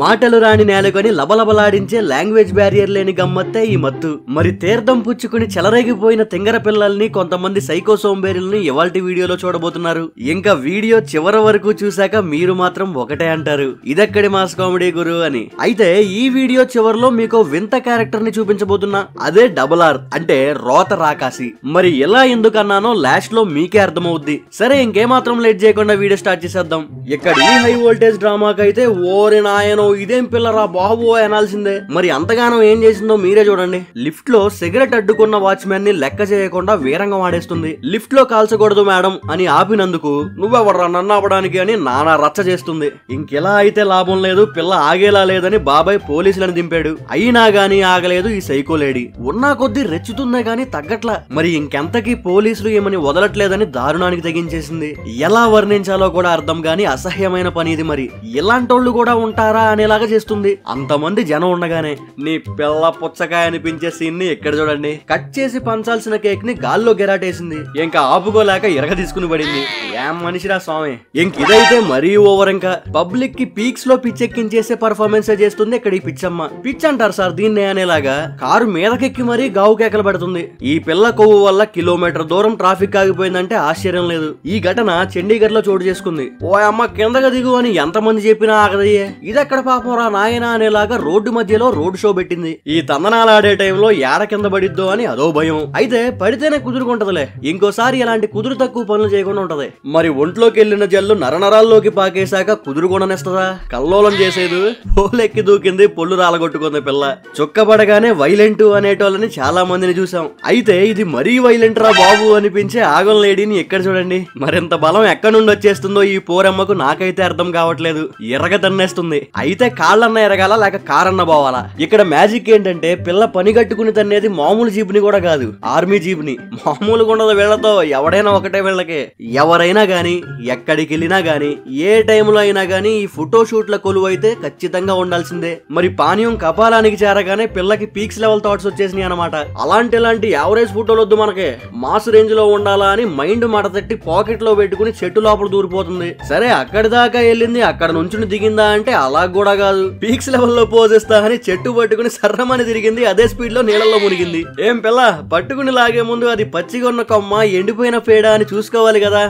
మాటలు రాని నేలకొని లబలబలాడించే language barrier లేని గమ్మత్తే ఈ మత్తు. మరి తీర్థం పుచ్చుకుని చెలరేగిపోయిన తింగర పిల్లల్ని, కొంతమంది సైకో సోంబేరుల్ని ఇవాల్టి వీడియోలో చూడబోతున్నారు. ఇంకా వీడియో చివరి వరకు చూశాక మీరు మాత్రం ఒకటే అంటారు, ఇదెక్కడి మాస్ కామెడీ గురు అని. అయితే ఈ వీడియో చివరిలో మీకు వింత క్యారెక్టర్ ని చూపించబోతున్నా. అదే RRR అంటే రోత రాకాసి. మరి ఎలా ఎందుకన్నానో లాస్ట్ లో మీకే అర్థమవుద్ది. సరే ఇంకేమాత్రం లేట్ చేయకుండా వీడియో స్టార్ట్ చేసేద్దాం. ఇక్కడ ఈ హై వోల్టేజ్ డ్రామాకైతే ఓరి నాయనో ఇదేం పిల్లరా బాబు అనాల్సిందే. మరి అంతగానో ఏం చేసిందో మీరే చూడండి. లిఫ్ట్ లో సిగరెట్ అడ్డుకున్న వాచ్మెన్ ని లెక్క చేయకుండా వీరంగా వాడేస్తుంది. లిఫ్ట్ లో కాల్చకూడదు మేడం అని ఆపినందుకు నువ్వెవడరా నన్ను ఆపడానికి అని నానా రచ్చ చేస్తుంది. ఇంకెలా అయితే లాభం లేదు, పిల్ల ఆగేలా లేదని బాబాయ్ పోలీసులను దింపాడు. అయినా గానీ ఆగలేదు ఈ సైకో లేడీ. ఉన్నా కొద్దీ రెచ్చుతుందే గానీ తగ్గట్లా. మరి ఇంకెంతకీ పోలీసులు ఏమని వదలట్లేదని దారుణానికి తెగించేసింది. ఎలా వర్ణించాలో కూడా అర్థం గాని అసహ్యమైన పని ఇది. మరి ఇలాంటోళ్ళు కూడా ఉంటారా అనేలాగా చేస్తుంది. అంతమంది జనం ఉండగానే నీ పిల్ల పుచ్చకాయ అనిపించే సీన్ ని ఎక్కడ చూడండి. కట్ చేసి పంచాల్సిన కేక్ ని గాల్లో గెరాటేసింది. ఇంకా ఆపుకోలేక ఇరగ తీసుకుని పడింది. ఏం మనిషిరా స్వామి. ఇంకిదైతే మరీ ఓవర్. ఇంకా పబ్లిక్ కి పీక్స్ లో పిచ్చెక్కించేసే పర్ఫార్మెన్స్ చేస్తుంది ఇక్కడ ఈ పిచ్చమ్మ. పిచ్ అంటారు సార్ దీన్నే అనేలాగా కారు మీదకెక్కి మరీ గావు కేకలు పెడుతుంది. ఈ పిల్ల కొవ్వు వల్ల కిలోమీటర్ దూరం ట్రాఫిక్ ఆగిపోయిందంటే ఆశ్చర్యం లేదు. ఈ ఘటన చండీగఢ్ లో చోటు చేసుకుంది. ఓ అమ్మ కిందగా దిగు అని ఎంతమంది చెప్పినా ఆగదయ్యే. ఇదెక్కడ పాపం రా నాయనా అనేలాగా రోడ్డు మధ్యలో రోడ్ షో పెట్టింది. ఈ తందనాలు ఆడే టైంలో ఏడ కింద పడిద్దో అని అదో భయం. అయితే పడితేనే కుదురుకుంటదిలే, ఇంకోసారి ఇలాంటి కుదురు తక్కువ పనులు చేయకుండా ఉంటది. మరి ఒంట్లోకి వెళ్లిన జల్లు నరనరాల్లోకి పాకేశాక కుదురుకొననేస్తదా? కల్లోలం చేసేది. పోలెక్కి దూకింది, పొల్లు రాలగొట్టుకుంది పిల్ల. చుక్కబడగానే వైలెంట్ అనేటోళ్ళని చాలా మందిని చూసాం. అయితే ఇది మరీ వైలెంట్ రా బాబు అనిపించే ఆగం లేడీని ఎక్కడ చూడండి. మరింత బలం ఎక్కడి నుండి వచ్చేస్తుందో ఈ పోరమ్మకు నాకైతే అర్థం కావట్లేదు. ఎరగ తన్నేస్తుంది. అయితే కాళ్ళన్న ఎరగాల లేక కారన్న పోవాలా? ఇక్కడ మ్యాజిక్ ఏంటంటే పిల్ల పని కట్టుకుని తన్నేది మామూలు జీబుని కూడా కాదు, ఆర్మీ జీబుని. మామూలుగా ఉండదు వీళ్లతో. ఎవడైనా ఒకటే వీళ్ళకే. ఎవరైనా గాని ఎక్కడికి వెళ్ళినా గాని ఏ టైంలో అయినా గాని ఈ ఫోటో షూట్ల కొలువు అయితే ఖచ్చితంగా ఉండాల్సిందే. మరి పానీయం కపాలానికి చేరగానే పిల్లకి పీక్స్ లెవెల్ థాట్స్ వచ్చేసినాయి అనమాట. అలాంటి యావరేజ్ ఫోటోలు వద్దు మనకే, మాస్ రేంజ్ లో ఉండాలా అని మైండ్ మడ తట్టి పాకెట్ లో పెట్టుకుని చెట్టు లోపల దూరిపోతుంది. సరే అక్కడి దాకా వెళ్ళింది, అక్కడ నుంచి దిగిందా అంటే అలా కూడా కాదు. పీక్స్ లెవెల్లో పోజేస్తా అని చెట్టు పట్టుకుని సర్రమని తిరిగింది. అదే స్పీడ్ లో నీళ్ళలో మునిగింది. ఏం పిల్ల పట్టుకుని లాగే ముందు అది పచ్చిగా ఉన్న కొమ్మ ఎండిపోయిన పేడ అని చూసుకోవాలి కదా.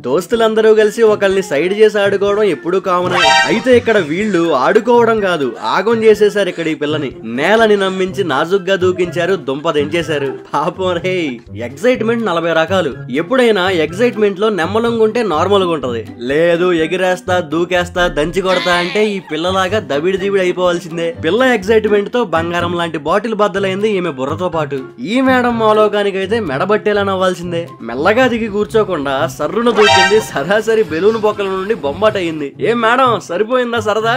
దోస్తులందరూ కలిసి ఒకళ్ళని సైడ్ చేసి ఆడుకోవడం ఎప్పుడూ కామన్. అయితే ఇక్కడ వీళ్ళు ఆడుకోవడం కాదు, ఆగం చేసేసారు ఇక్కడ ఈ పిల్లని. నేలని నమ్మించి నాజుగ్గా దూకించారు, దుంపదెంచేశారు. పాపం రే. ఎగ్జైట్మెంట్ 40 రకాలు. ఎప్పుడైనా ఎగ్జైట్మెంట్ లో నెమ్మలంగుంటే నార్మల్ గా ఉంటది. లేదు ఎగిరేస్తా దూకేస్తా దంచి కొడతా అంటే ఈ పిల్లలాగా దబిడి దిబిడి అయిపోవాల్సిందే. పిల్ల ఎగ్జైట్మెంట్ తో బంగారం లాంటి బాటిల్ బద్దలైంది ఈమె బుర్రతో పాటు. ఈ మేడం మాలోకానికైతే మెడబట్టేలా నవ్వాల్సిందే. మెల్లగా దిగి కూర్చోకుండా సర్రున దూకింది. సరాసరి బెలూన్ బొక్కల నుండి బొమ్మటయింది. ఏం మేడం సరిపోయిందా సరదా?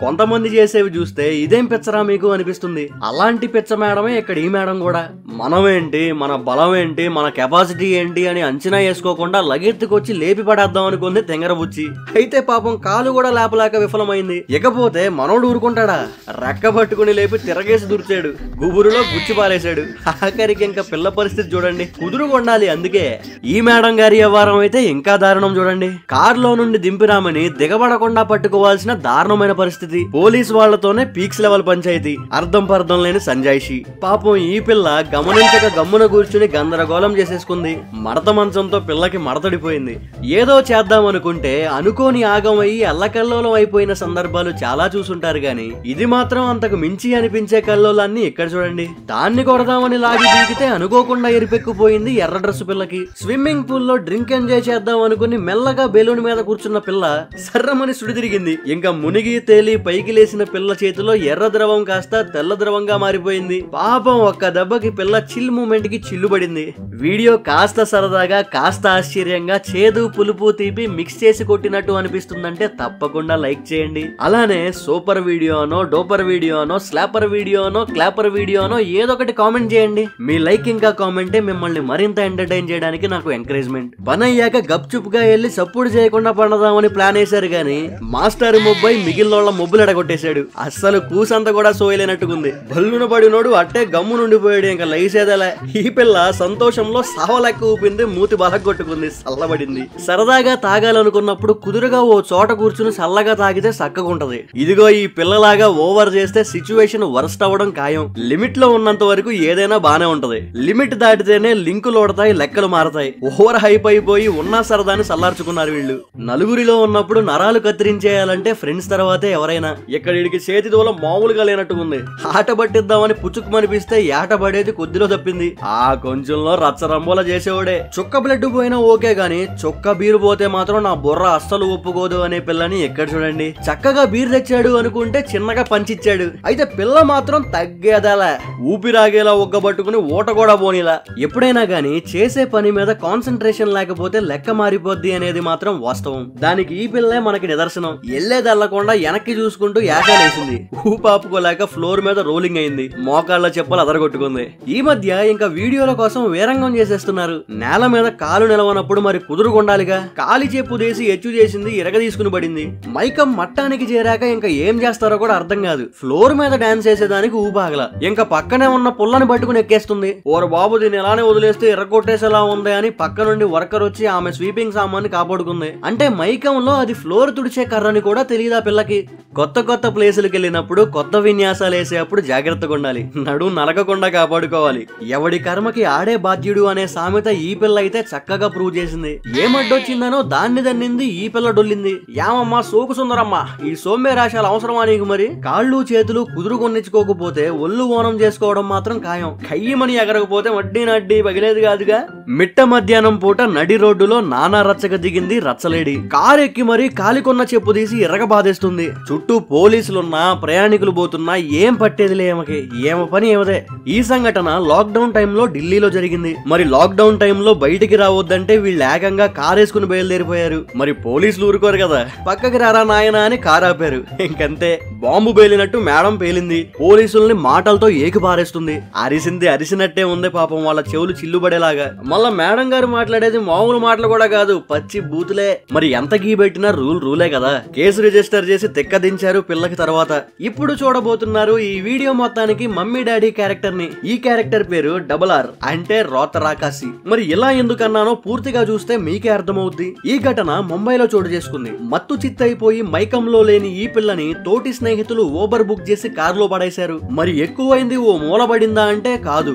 కొంతమంది చేసేవి చూస్తే ఇదేం పిచ్చరా మీకు అనిపిస్తుంది. అలాంటి పిచ్చ మేడమే ఇక్కడ ఈ మేడం కూడా. మనమేంటి, మన బలం ఏంటి, మన కెపాసిటీ ఏంటి అని అంచనా వేసుకోకుండా లగెత్తుకొచ్చి లేపి పడేద్దాం అనుకుంది తెంగరబుచ్చి. అయితే పాపం కాలు కూడా లేపలేక విఫలమైంది. ఇకపోతే మనోడు ఊరుకుంటాడా? రెక్క పట్టుకుని లేపి తిరగేసి దుర్చాడు, గుబురులో గుచ్చి పారేశాడు. ఆఖరికి ఇంకా పిల్ల పరిస్థితి చూడండి, కుదురు కొండాలి. అందుకే ఈ మేడం గారి వ్యవహారం అయితే ఇంకా దారుణం చూడండి. కారులో నుండి దింపిరామని దిగబడకుండా పట్టుకోవాల్సిన దారుణమైన పరిస్థితి. పోలీసు వాళ్లతోనే పీక్స్ లెవెల్ పంచాయతీ. అర్థం పర్థం లేని సంజాయిషి. పాపం ఈ పిల్ల గమనించక గమ్మున కూర్చుని గందరగోళం చేసేసుకుంది. మడత మంచంతో పిల్లకి మడతడిపోయింది. ఏదో చేద్దాం అనుకుంటే అనుకోని ఆగమయ్యి అల్లకల్లోలం అయిపోయిన సందర్భాలు చాలా చూసుంటారు గాని ఇది మాత్రం అంతకు మించి అనిపించే కల్లోలాన్ని ఇక్కడ చూడండి. దాన్ని కొడదామని లాగి దిగితే అనుకోకుండా ఎరిపెక్కుపోయింది ఎర్ర డ్రెస్ పిల్లకి. స్విమ్మింగ్ పూల్ లో డ్రింక్ ఎంజాయ్ చేద్దాం అనుకుని మెల్లగా బెలూన్ మీద కూర్చున్న పిల్ల సర్రమని సుడి తిరిగింది. ఇంకా మునిగి తేలి పైకి లేసిన పిల్ల చేతిలో ఎర్ర ద్రవం కాస్త తెల్ల ద్రవంగా మారిపోయింది. పాపం ఒక్క దెబ్బకి పిల్ల చిల్ మూమెంట్ కి చిల్లుబడింది. వీడియో కాస్త సరదాగా కాస్త ఆశ్చర్యంగా చేదు పులుపు తీపి మిక్స్ చేసి కొట్టినట్టు అనిపిస్తుందంటే తప్పకుండా లైక్ చేయండి. అలానే సూపర్ వీడియో అనో, డోపర్ వీడియో అనో, స్లాపర్ వీడియో అనో, క్లాపర్ వీడియో అనో ఏదో ఒకటి కామెంట్ చేయండి. మీ లైక్ ఇంకా కామెంటే మిమ్మల్ని మరింత ఎంటర్టైన్ చేయడానికి నాకు ఎంకరేజ్మెంట్. పని అయ్యాక గప్ చుప్ గా వెళ్లి సపోర్ట్ చేయకుండా పండదామని ప్లాన్ వేశారు గాని మాస్టర్ ముబ్బై మిగిలినోళ్ల ముబ్బులు ఎడగొట్టేశాడు. అస్సలు కూసంత కూడా సోయలేనట్టుకుంది. బల్లున పడినోడు అట్టే గమ్ము నుండిపోయాడు. ఇంకా లైసేదలా. ఈ పిల్ల సంతోషంలో సవలెక్క ఊపింది, మూతి బలగొట్టుకుంది, చల్లబడింది. సరదాగా తాగాలనుకున్నప్పుడు కుదురుగా ఓ చోట కూర్చుని చల్లగా తాగితే చక్కగా పట్టుకుంటది. ఇదిగో ఈ పిల్లలాగా ఓవర్ చేస్తే సిచ్యువేషన్ వర్స్ట్ అవ్వడం ఖాయం. లిమిట్ లో ఉన్నంత వరకు ఏదైనా బానే ఉంటది. లిమిట్ దాటితేనే లింకులు ఓడతాయి, లెక్కలు మారతాయి. ఓవర్ హైప్ అయిపోయి ఉన్న సరదాని సల్లార్చుకున్నారు వీళ్ళు. నలుగురిలో ఉన్నప్పుడు నరాలు కత్తిరించేయాలంటే ఫ్రెండ్స్ తర్వాతే ఎవరైనా. ఇక్కడ వీడికి చేతి దూలం మామూలుగా లేనట్టుకుంది. ఆట పట్టిద్దామని పుచ్చుకుమనిపిస్తే ఏట పడేది కొద్దిలో తప్పింది. ఆ కొంచెంలో రచ్చరంబోల చేసేవాడే. చుక్క బ్లడ్ పోయినా ఓకే గాని చొక్క బీరు పోతే మాత్రం నా బుర్ర అస్సలు ఒప్పుకోదు అనే పిల్లని ఎక్కడ చూడండి. చక్కగా బీర్ తెచ్చాడు అనుకుంటే చిన్నగా పంచిచ్చాడు. అయితే పిల్ల మాత్రం తగ్గేదలా ఊపిరాగేలా ఒగ్గబట్టుకుని ఊట కూడా పోనీలా. ఎప్పుడైనా గానీ చేసే పని మీద కాన్సన్ట్రేషన్ లేకపోతే లెక్క మారిపోద్ది అనేది మాత్రం వాస్తవం. దానికి ఈ పిల్లే మనకి నిదర్శనం. ఎల్లేదల్లకుండా వెనక్కి చూసుకుంటూ యాసలేసింది. ఊపాపుకోలేక ఫ్లోర్ మీద రోలింగ్ అయింది. మోకాళ్ళ చెప్పులు అదరగొట్టుకుంది. ఈ మధ్య ఇంకా వీడియోల కోసం వేరంగం చేసేస్తున్నారు. నేల మీద కాలు నిలవనప్పుడు మరి కుదురుకుండాలిగా. కాలి చెప్పు తీసి ఎచ్చు చేసింది, ఇరగ తీసుకుని పడింది. మైకం మట్టానికి చేరాక ఇంకా ఏం చేస్తారో కూడా అర్థం కాదు. ఫ్లోర్ మీద డాన్స్ చేసేదానికి ఊపాగల. ఇంకా పక్కనే ఉన్న పుల్లని పట్టుకుని ఎక్కేస్తుంది. ఓర బాబు దీన్ని ఎలానే వదిలేస్తే ఎర్రగొట్టేసేలా ఉంది అని పక్క నుండి వర్కర్ వచ్చి ఆమె స్వీపింగ్ సామాన్ని కాపాడుకుంది. అంటే మైకంలో అది ఫ్లోర్ తుడిచే కర్రని కూడా తెలియదా పిల్లకి. కొత్త కొత్త ప్లేసులకు వెళ్ళినప్పుడు కొత్త విన్యాసాలు వేసేటప్పుడు జాగ్రత్తగా ఉండాలి. నడు నలకకుండా కాపాడుకోవాలి. ఎవడి కర్మకి ఆడే బాధ్యుడు అనే సామెత ఈ పిల్ల అయితే చక్కగా ప్రూవ్ చేసింది. ఏమడ్డొచ్చిందనో దాన్ని దన్నింది, ఈ పిల్ల డొల్లింది. యామమ్మా సోకు సుందరమ్మా, ఈ సోమ్య రాశాలు అవసరమా నీకు? మరి కాళ్ళు చేతులు కుదురు కొన్నిచ్చుకోకపోతే ఒళ్ళు ఓనం చేసుకోవడం మాత్రం ఖాయం. కయ్యమని ఎగరకపోతే వడ్డీ నడ్డీ పగిలేది కాదుగా. మిట్ట మధ్యాహ్నం పూట నడి రోడ్డులో నానా రచ్చక దిగింది రచ్చలేడి. కారు ఎక్కి మరీ కాలికొన్న చెప్పు తీసి ఎర్రగ బాధేస్తుంది. చుట్టూ పోలీసులున్నా ప్రయాణికులు పోతున్నా ఏం పట్టేదిలే ఏమకి. ఏమ పని ఏమదే. ఈ సంఘటన లాక్డౌన్ టైంలో ఢిల్లీలో జరిగింది. మరి లాక్డౌన్ టైంలో బయటికి రావద్దంటే వీళ్ళు ఏకంగా కారేసుకుని బయలుదేరిపోయారు. మరి పోలీసులు ఊరుకోరు కదా, పక్కకి రారా నాయనా అని కారు ఆపారు. ఇంకంతే బాంబు పేలినట్టు మేడం పేలింది. పోలీసుల్ని మాటలతో ఏకి పారేస్తుంది. అరిసింది అరిసినట్టే ఉంది పాపం, వాళ్ళ చెవులు చిల్లుబడేలాగా. మళ్ళా మేడం గారు మాట్లాడేది మామూలు మాటలు కూడా కాదు, పచ్చి బూతులే. మరి ఎంత గీ పెట్టినా రూలే కదా. కేసు రిజిస్టర్ చేసి తెక్కదించారు పిల్లకి. తర్వాత ఇప్పుడు చూడబోతున్నారు ఈ వీడియో మొత్తానికి మమ్మీ డాడీ క్యారెక్టర్ ని. ఈ క్యారెక్టర్ పేరు RRR అంటే రోతరాకాసి. మరి ఇలా ఎందుకన్నానో పూర్తిగా చూస్తే మీకే అర్థమవుద్ది. ఈ ఘటన ముంబైలో చోటు చేసుకుంది. మత్తు చిత్తైపోయి మైకంలో లేని ఈ పిల్లని తోటి స్నేహితులు ఓబర్ బుక్ చేసి కారులో పడేశారు. మరి ఎక్కువైంది ఓ మూలబడిందా అంటే కాదు,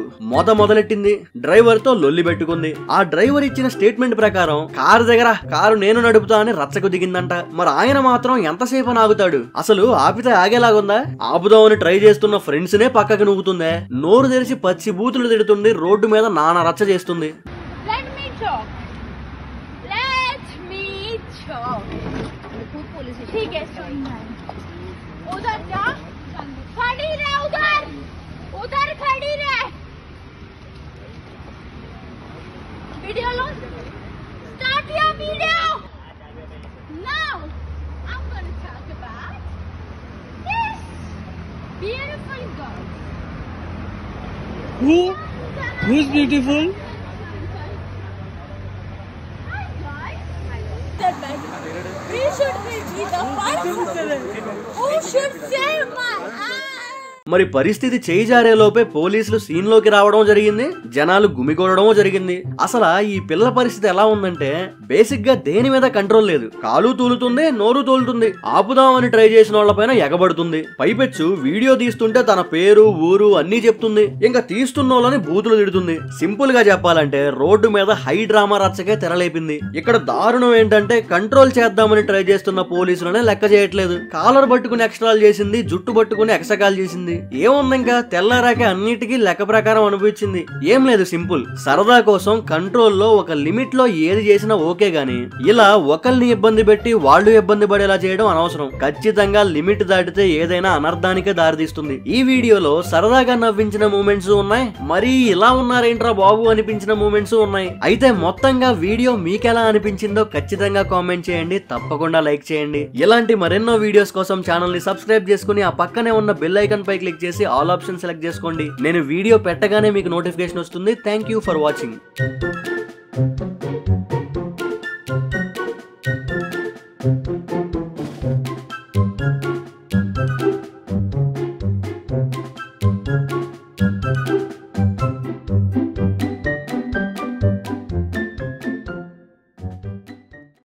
మొదలెట్టింది. డ్రైవర్ తో లొల్లి పెట్టుకుంది. ఆ డ్రైవర్ ఇచ్చిన స్టేట్మెంట్ ప్రకారం కారు దగ్గర కారు నేను నడుపుతా అని రచ్చకు దిగిందంట. మరి ఆయన మాత్రం ఎంతసేపు ఆగుతాడు? అసలు ఆపితే ఆగేలాగుందా? ఆపుదామని ట్రై చేస్తున్న ఫ్రెండ్స్ నే పక్కకి నూగుతుందే. నోరు తెరిచి పచ్చి బూతులు తిడుతుంది. రోడ్డు మీద నానా రచ్చ చేస్తుంది. Who's beautiful? We should be the first. Who should save my eye? మరి పరిస్థితి చేయి జారే లోపే పోలీసులు సీన్ లోకి రావడం జరిగింది. జనాలు గుమిగూడడం జరిగింది. అసలు ఈ పిల్ల పరిస్థితి ఎలా ఉందంటే బేసిక్ గా దేని మీద కంట్రోల్ లేదు. కాలు తూలుతుంది, నోరు తోలుతుంది. ఆపుదామని ట్రై చేసిన వాళ్ళ పైన ఎగబడుతుంది. పైపెచ్చు వీడియో తీస్తుంటే తన పేరు ఊరు అన్ని చెప్తుంది. ఇంకా తీస్తున్న వాళ్ళని బూతులు తిడుతుంది. సింపుల్ గా చెప్పాలంటే రోడ్డు మీద హై డ్రామా రచ్చకే తెరలేపింది. ఇక్కడ దారుణం ఏంటంటే కంట్రోల్ చేద్దామని ట్రై చేస్తున్న పోలీసులనే లెక్క చేయట్లేదు. కాలర్ పట్టుకుని ఎక్స్ట్రాల్ చేసింది, జుట్టు పట్టుకుని ఎక్సకాల్ చేసింది. ఏముంది ఇంకా తెల్లారాకే అన్నిటికీ లెక్క ప్రకారం అనిపించింది. ఏం లేదు, సింపుల్ సరదా కోసం కంట్రోల్లో ఒక లిమిట్ లో ఏది చేసినా ఓకే గాని ఇలా ఒకరిని ఇబ్బంది పెట్టి వాళ్ళు ఇబ్బంది పడేలా చేయడం అనవసరం. ఖచ్చితంగా లిమిట్ దాటితే ఏదైనా అనర్థానికే దారితీస్తుంది. ఈ వీడియోలో సరదాగా నవ్వించిన మూమెంట్స్ ఉన్నాయి, మరి ఇలా ఉన్నారేంట్రా బాబు అనిపించిన మూమెంట్స్ ఉన్నాయి. అయితే మొత్తంగా వీడియో మీకెలా అనిపించిందో ఖచ్చితంగా కామెంట్ చేయండి, తప్పకుండా లైక్ చేయండి. ఇలాంటి మరెన్నో వీడియోస్ కోసం ఛానల్ ని సబ్స్క్రైబ్ చేసుకుని ఆ పక్కనే ఉన్న బెల్ ఐకాన్ పై క్లిక్ చేసి ఆల్ ఆప్షన్ సెలెక్ట్ చేసుకోండి. నేను వీడియో పెట్టగానే మీకు నోటిఫికేషన్ వస్తుంది. Thank you for watching.